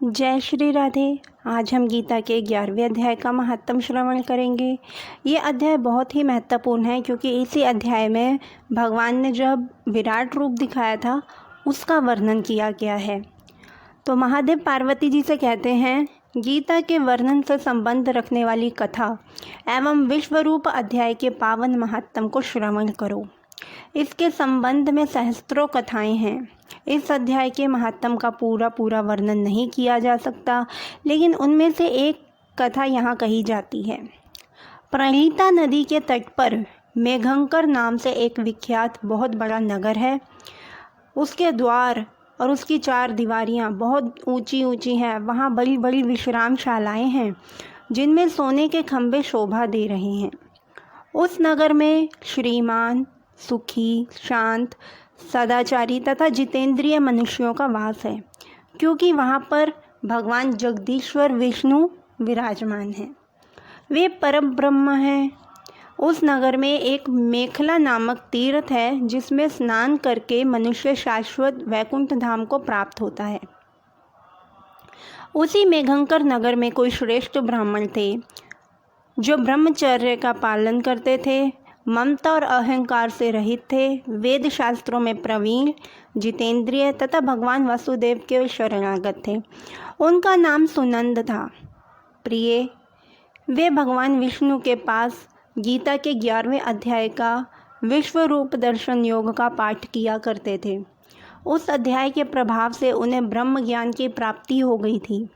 जय श्री राधे। आज हम गीता के 11वें अध्याय का महत्तम श्रवण करेंगे। ये अध्याय बहुत ही महत्वपूर्ण है क्योंकि इसी अध्याय में भगवान ने जब विराट रूप दिखाया था उसका वर्णन किया गया है। तो महादेव पार्वती जी से कहते हैं, गीता के वर्णन से संबंध रखने वाली कथा एवं विश्वरूप अध्याय के पावन महत्तम को श्रवण करो। इसके संबंध में सहस्त्रों कथाएं हैं। इस अध्याय के महत्तम का पूरा वर्णन नहीं किया जा सकता, लेकिन उनमें से एक कथा यहाँ कही जाती है। प्रणीता नदी के तट पर मेघंकर नाम से एक विख्यात बहुत बड़ा नगर है। उसके द्वार और उसकी 4 दीवारियाँ बहुत ऊंची हैं। वहाँ बड़ी बड़ी विश्रामशालाएँ हैं जिनमें सोने के खंभे शोभा दे रहे हैं। उस नगर में श्रीमान, सुखी, शांत, सदाचारी तथा जितेंद्रिय मनुष्यों का वास है, क्योंकि वहाँ पर भगवान जगदीश्वर विष्णु विराजमान हैं। वे परम ब्रह्म हैं। उस नगर में एक मेखला नामक तीर्थ है जिसमें स्नान करके मनुष्य शाश्वत वैकुंठ धाम को प्राप्त होता है। उसी मेघंकर नगर में कोई श्रेष्ठ ब्राह्मण थे जो ब्रह्मचर्य का पालन करते थे, ममता और अहंकार से रहित थे, वेद शास्त्रों में प्रवीण, जितेंद्रिय तथा भगवान वासुदेव के शरणागत थे। उनका नाम सुनंद था। प्रिय, वे भगवान विष्णु के पास गीता के 11वें अध्याय का विश्व रूप दर्शन योग का पाठ किया करते थे। उस अध्याय के प्रभाव से उन्हें ब्रह्म ज्ञान की प्राप्ति हो गई थी।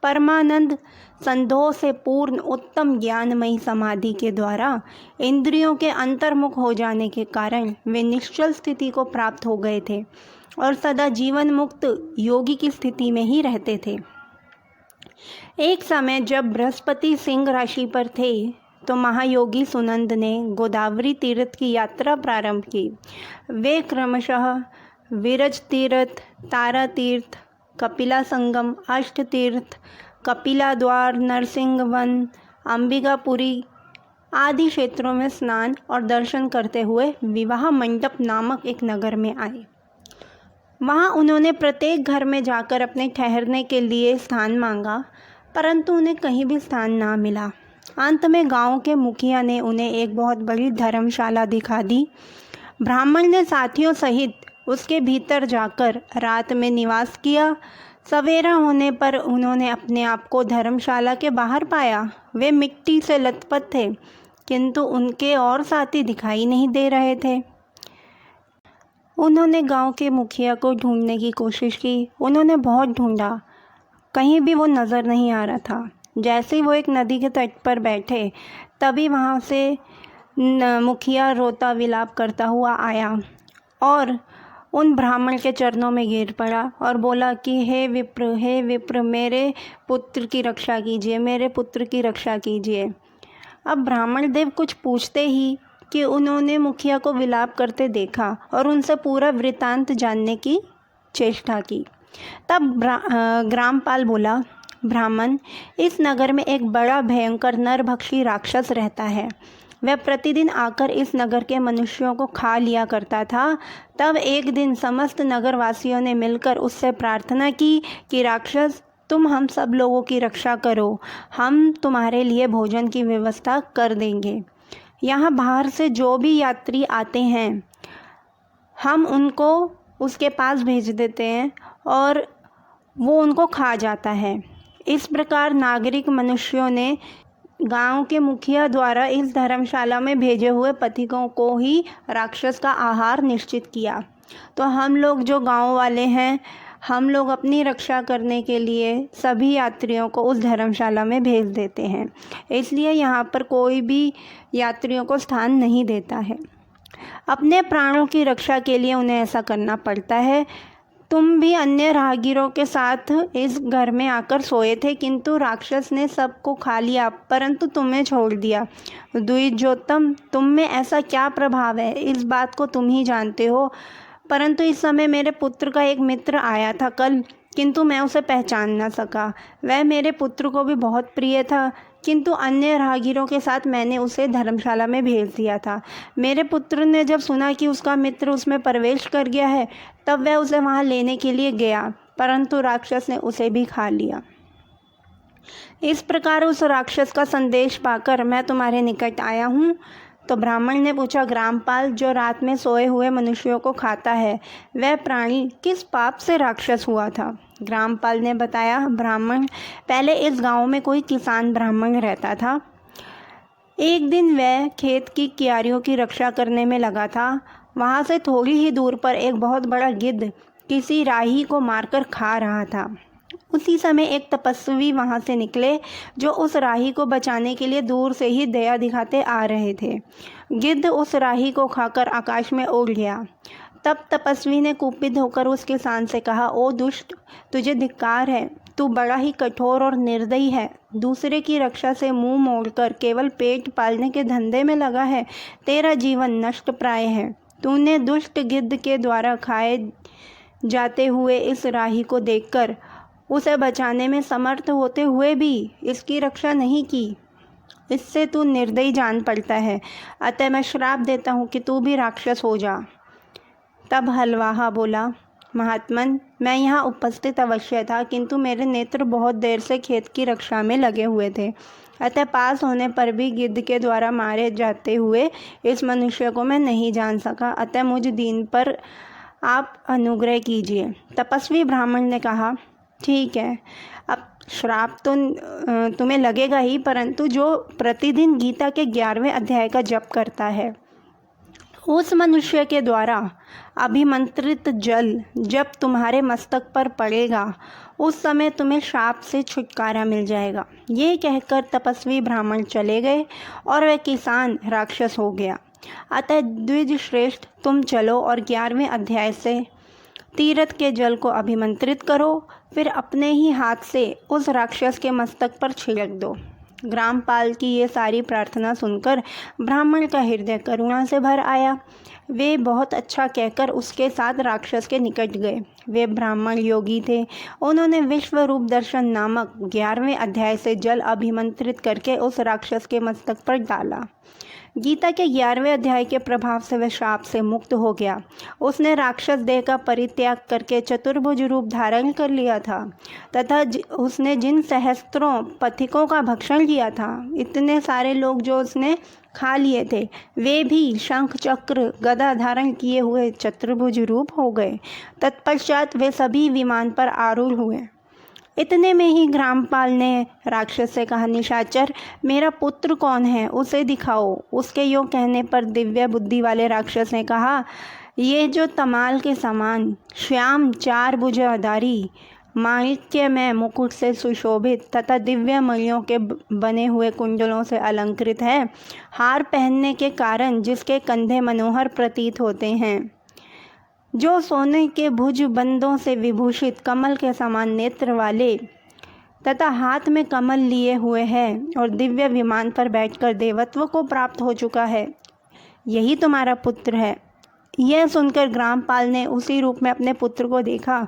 परमानंद संदेह से पूर्ण उत्तम ज्ञानमयी समाधि के द्वारा इंद्रियों के अंतर्मुख हो जाने के कारण वे निश्चल स्थिति को प्राप्त हो गए थे और सदा जीवन मुक्त योगी की स्थिति में ही रहते थे। एक समय जब बृहस्पति सिंह राशि पर थे तो महायोगी सुनंद ने गोदावरी तीर्थ की यात्रा प्रारंभ की। वे क्रमशः विरज तीर्थ, तारा तीर्थ, कपिला संगम, अष्ट तीर्थ, कपिला द्वार, नरसिंह वन, अंबिकापुरी आदि क्षेत्रों में स्नान और दर्शन करते हुए विवाह मंडप नामक एक नगर में आए। वहाँ उन्होंने प्रत्येक घर में जाकर अपने ठहरने के लिए स्थान मांगा, परंतु उन्हें कहीं भी स्थान ना मिला। अंत में गांव के मुखिया ने उन्हें एक बहुत बड़ी धर्मशाला दिखा दी। ब्राह्मण ने साथियों सहित उसके भीतर जाकर रात में निवास किया। सवेरा होने पर उन्होंने अपने आप को धर्मशाला के बाहर पाया। वे मिट्टी से लथपथ थे, किंतु उनके और साथी दिखाई नहीं दे रहे थे। उन्होंने गांव के मुखिया को ढूंढने की कोशिश की। उन्होंने बहुत ढूंढा, कहीं भी वो नज़र नहीं आ रहा था। जैसे ही वो एक नदी के तट पर बैठे, तभी वहाँ से मुखिया रोता विलाप करता हुआ आया और उन ब्राह्मण के चरणों में गिर पड़ा और बोला कि हे विप्र, मेरे पुत्र की रक्षा कीजिए, मेरे पुत्र की रक्षा कीजिए। अब ब्राह्मण देव कुछ पूछते ही कि उन्होंने मुखिया को विलाप करते देखा और उनसे पूरा वृतांत जानने की चेष्टा की। तब ग्रामपाल बोला, ब्राह्मण, इस नगर में एक बड़ा भयंकर नरभक्षी राक्षस रहता है। वह प्रतिदिन आकर इस नगर के मनुष्यों को खा लिया करता था। तब एक दिन समस्त नगरवासियों ने मिलकर उससे प्रार्थना की कि राक्षस, तुम हम सब लोगों की रक्षा करो, हम तुम्हारे लिए भोजन की व्यवस्था कर देंगे। यहाँ बाहर से जो भी यात्री आते हैं हम उनको उसके पास भेज देते हैं और वो उनको खा जाता है। इस प्रकार नागरिक मनुष्यों ने गांव के मुखिया द्वारा इस धर्मशाला में भेजे हुए पथिकों को ही राक्षस का आहार निश्चित किया। तो हम लोग जो गांव वाले हैं, हम लोग अपनी रक्षा करने के लिए सभी यात्रियों को उस धर्मशाला में भेज देते हैं। इसलिए यहाँ पर कोई भी यात्रियों को स्थान नहीं देता है। अपने प्राणों की रक्षा के लिए उन्हें ऐसा करना पड़ता है। तुम भी अन्य राहगीरों के साथ इस घर में आकर सोए थे, किंतु राक्षस ने सबको खा लिया, परंतु तुम्हें छोड़ दिया। द्विजोत्तम, तुम में ऐसा क्या प्रभाव है, इस बात को तुम ही जानते हो। परंतु इस समय मेरे पुत्र का एक मित्र आया था कल, किंतु मैं उसे पहचान न सका। वह मेरे पुत्र को भी बहुत प्रिय था, किंतु अन्य राहगीरों के साथ मैंने उसे धर्मशाला में भेज दिया था। मेरे पुत्र ने जब सुना कि उसका मित्र उसमें प्रवेश कर गया है, तब वह उसे वहाँ लेने के लिए गया, परंतु राक्षस ने उसे भी खा लिया। इस प्रकार उस राक्षस का संदेश पाकर मैं तुम्हारे निकट आया हूँ। तो ब्राह्मण ने पूछा, ग्रामपाल, जो रात में सोए हुए मनुष्यों को खाता है वह प्राणी किस पाप से राक्षस हुआ था? ग्रामपाल ने बताया, ब्राह्मण, पहले इस गांव में कोई किसान ब्राह्मण रहता था। एक दिन वह खेत की क्यारियों की रक्षा करने में लगा था। वहाँ से थोड़ी ही दूर पर एक बहुत बड़ा गिद्ध किसी राही को मारकर खा रहा था। उसी समय एक तपस्वी वहाँ से निकले जो उस राही को बचाने के लिए दूर से ही दया दिखाते आ रहे थे। गिद्ध उस राही को खाकर आकाश में उड़ गया। तब तपस्वी ने कुपित होकर उस किसान से कहा, ओ दुष्ट, तुझे धिक्कार है, तू बड़ा ही कठोर और निर्दयी है। दूसरे की रक्षा से मुंह मोड़कर केवल पेट पालने के धंधे में लगा है। तेरा जीवन नष्ट प्राय है। तूने दुष्ट गिद्ध के द्वारा खाए जाते हुए इस राही को देखकर उसे बचाने में समर्थ होते हुए भी इसकी रक्षा नहीं की। इससे तू निर्दयी जान पड़ता है। अतः मैं श्राप देता हूँ कि तू भी राक्षस हो जा। तब हलवाहा बोला, महात्मन, मैं यहाँ उपस्थित अवश्य था, किंतु मेरे नेत्र बहुत देर से खेत की रक्षा में लगे हुए थे। अतः पास होने पर भी गिद्ध के द्वारा मारे जाते हुए इस मनुष्य को मैं नहीं जान सका। अतः मुझ दीन पर आप अनुग्रह कीजिए। तपस्वी ब्राह्मण ने कहा, ठीक है, अब श्राप तो तुम्हें लगेगा ही, परंतु जो प्रतिदिन गीता के 11वें अध्याय का जप करता है उस मनुष्य के द्वारा अभिमंत्रित जल जब तुम्हारे मस्तक पर पड़ेगा उस समय तुम्हें श्राप से छुटकारा मिल जाएगा। ये कहकर तपस्वी ब्राह्मण चले गए और वह किसान राक्षस हो गया। अतः द्विज श्रेष्ठ, तुम चलो और 11वें अध्याय से तीर्थ के जल को अभिमंत्रित करो, फिर अपने ही हाथ से उस राक्षस के मस्तक पर छिड़क दो। ग्रामपाल की ये सारी प्रार्थना सुनकर ब्राह्मण का हृदय करुणा से भर आया। वे बहुत अच्छा कहकर उसके साथ राक्षस के निकट गए। वे ब्राह्मण योगी थे। उन्होंने विश्व रूप दर्शन नामक 11वें अध्याय से जल अभिमंत्रित करके उस राक्षस के मस्तक पर डाला। गीता के 11वें अध्याय के प्रभाव से वह श्राप से मुक्त हो गया। उसने राक्षस देह का परित्याग करके चतुर्भुज रूप धारण कर लिया था तथा उसने जिन सहस्त्रों पथिकों का भक्षण किया था, इतने सारे लोग जो उसने खा लिए थे, वे भी शंख चक्र गदा धारण किए हुए चतुर्भुज रूप हो गए। तत्पश्चात वे सभी विमान पर आरूढ़ हुए। इतने में ही ग्रामपाल ने राक्षस से कहा, निशाचर, मेरा पुत्र कौन है, उसे दिखाओ। उसके योग कहने पर दिव्य बुद्धि वाले राक्षस ने कहा, ये जो तमाल के समान श्याम 4 भुजाधारी माणिक्यमय मुकुट से सुशोभित तथा दिव्य मणियों के बने हुए कुंडलों से अलंकृत है, हार पहनने के कारण जिसके कंधे मनोहर प्रतीत होते हैं, जो सोने के भुज बंदों से विभूषित कमल के समान नेत्र वाले तथा हाथ में कमल लिए हुए है और दिव्य विमान पर बैठकर देवत्व को प्राप्त हो चुका है, यही तुम्हारा पुत्र है। यह सुनकर ग्रामपाल ने उसी रूप में अपने पुत्र को देखा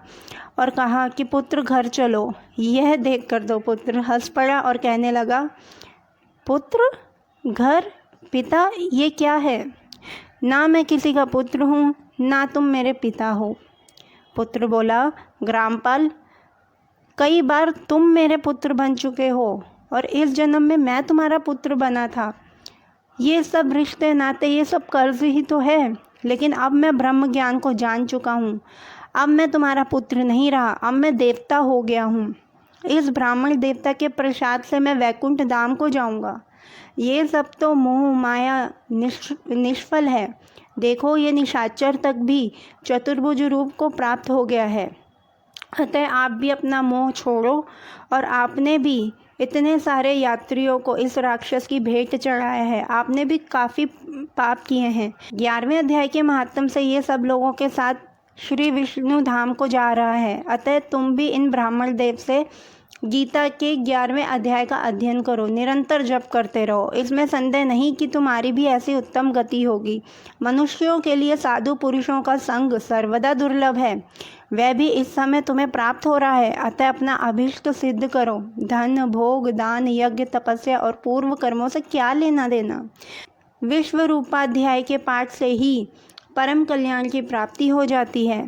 और कहा कि पुत्र, घर चलो। यह देखकर दो पुत्र हंस पड़ा और कहने लगा, पुत्र, घर, पिता, ये क्या है? ना मैं किसी का पुत्र हूँ, ना तुम मेरे पिता हो। पुत्र बोला, ग्रामपाल, कई बार तुम मेरे पुत्र बन चुके हो और इस जन्म में मैं तुम्हारा पुत्र बना था। ये सब रिश्ते नाते, ये सब कर्ज ही तो है, लेकिन अब मैं ब्रह्म ज्ञान को जान चुका हूँ। अब मैं तुम्हारा पुत्र नहीं रहा, अब मैं देवता हो गया हूँ। इस ब्राह्मण देवता के प्रसाद से मैं वैकुंठ धाम को जाऊँगा। ये सब तो मोह माया निष्फल है। देखो, ये निशाचर तक भी चतुर्भुज रूप को प्राप्त हो गया है। अतः आप भी अपना मोह छोड़ो। और आपने भी इतने सारे यात्रियों को इस राक्षस की भेंट चढ़ाया है, आपने भी काफ़ी पाप किए हैं। 11वें अध्याय के महात्म से ये सब लोगों के साथ श्री विष्णु धाम को जा रहा है। अतः तुम भी इन ब्राह्मण देव से गीता के 11वें अध्याय का अध्ययन करो, निरंतर जप करते रहो। इसमें संदेह नहीं कि तुम्हारी भी ऐसी उत्तम गति होगी। मनुष्यों के लिए साधु पुरुषों का संग सर्वदा दुर्लभ है, वह भी इस समय तुम्हें प्राप्त हो रहा है। अतः अपना अभीष्ट सिद्ध करो। धन, भोग, दान, यज्ञ, तपस्या और पूर्व कर्मों से क्या लेना देना। विश्व रूपाध्याय के पाठ से ही परम कल्याण की प्राप्ति हो जाती है।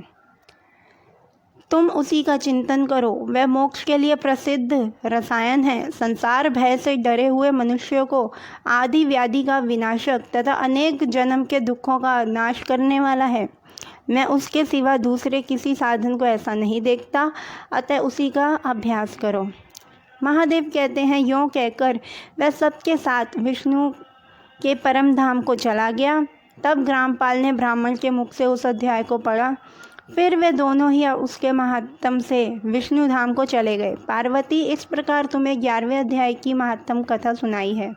तुम उसी का चिंतन करो, वह मोक्ष के लिए प्रसिद्ध रसायन है। संसार भय से डरे हुए मनुष्यों को आदि व्याधि का विनाशक तथा अनेक जन्म के दुखों का नाश करने वाला है। मैं उसके सिवा दूसरे किसी साधन को ऐसा नहीं देखता, अतः उसी का अभ्यास करो। महादेव कहते हैं, यों कहकर वह सबके साथ विष्णु के परम धाम को चला गया। तब ग्रामपाल ने ब्राह्मण के मुख से उस अध्याय को पढ़ा। फिर वे दोनों ही उसके महात्म से विष्णु धाम को चले गए। पार्वती, इस प्रकार तुम्हें 11वें अध्याय की महात्म कथा सुनाई है।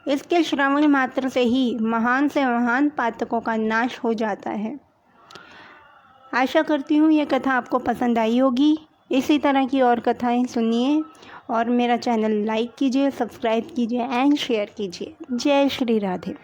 इसके श्रवण मात्र से ही महान से महान पातकों का नाश हो जाता है। आशा करती हूँ ये कथा आपको पसंद आई होगी। इसी तरह की और कथाएं सुनिए और मेरा चैनल लाइक कीजिए, सब्सक्राइब कीजिए एंड शेयर कीजिए। जय श्री राधे।